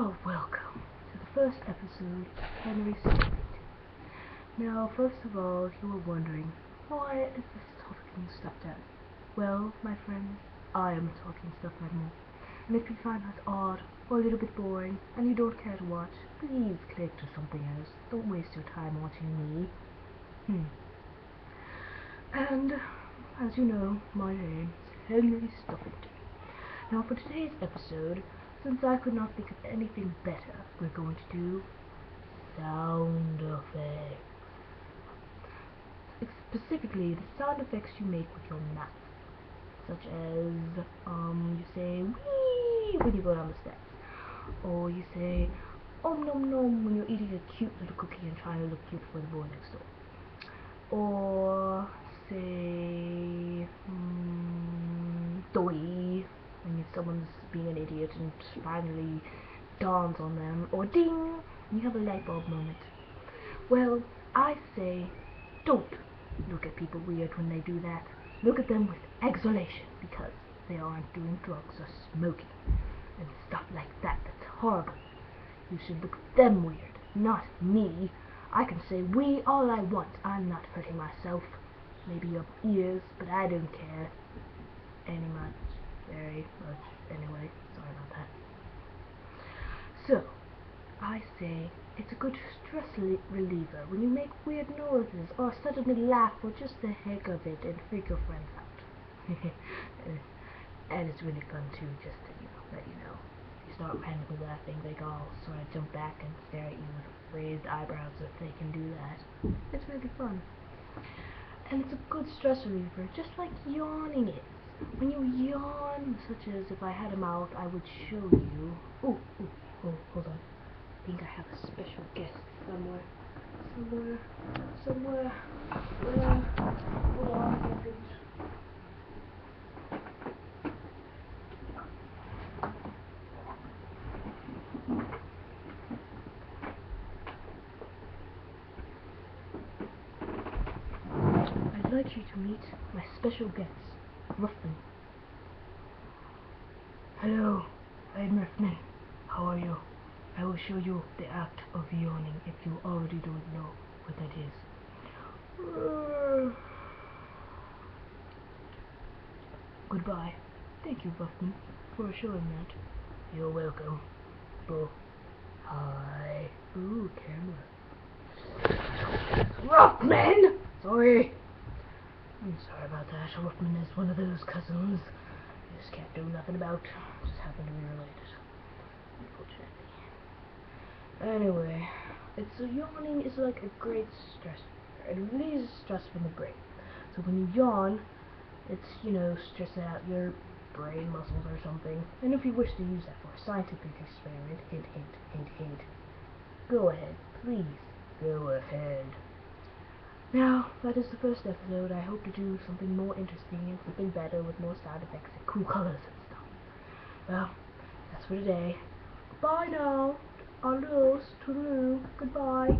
Oh, welcome to the first episode of Henry Stuffington. Now, first of all, you were wondering, why is this talking stuffed animal? Well, my friends, I am a talking stuffed animal. And if you find that odd or a little bit boring and you don't care to watch, please click to something else. Don't waste your time watching me. And, as you know, my name is Henry Stuffington. Now, for today's episode, since I could not think of anything better, we're going to do sound effects. Specifically, the sound effects you make with your mouth. Such as, you say, wee when you go down the steps. Or you say, nom nom when you're eating a cute little cookie and trying to look cute for the boy next door. Or, say, doi when someone's being an idiot and finally dawns on them, or ding, you have a light bulb moment. Well, I say, don't look at people weird when they do that. Look at them with exhalation, because they aren't doing drugs or smoking and stuff like that. That's horrible. You should look at them weird, not me. I can say we all I want. I'm not hurting myself. Maybe your ears, but I don't care very much anyway. Sorry about that. So, I say it's a good stress reliever when you make weird noises or suddenly laugh for just the heck of it and freak your friends out. And it's really fun too, just to let you know. If you start randomly laughing, they all sort of jump back and stare at you with raised eyebrows if they can do that. It's really fun. And it's a good stress reliever, just like yawning is. When you yawn, such as if I had a mouth, I would show you. Oh, hold on. I think I have a special guest somewhere. Hold on a second. I'd like you to meet my special guest, Ruffman. Hello, I'm Ruffman. How are you? I will show you the act of yawning if you already don't know what that is. Goodbye. Thank you, Ruffman, for showing that. You're welcome. Oh, hi. Ooh, camera. Ruffman! Sorry. I'm sorry about that. Ruffman is one of those cousins you just can't do nothing about. Just happen to be related. Unfortunately. Anyway, yawning is like a great stress reliever. It releases stress from the brain. So when you yawn, it's, stressing out your brain muscles or something. And if you wish to use that for a scientific experiment, hint, go ahead. Please, go ahead. Now, that is the first episode. I hope to do something more interesting and something better with more sound effects and cool colors and stuff. Well, that's for today. Bye now. Adios. Toodaloo. Goodbye.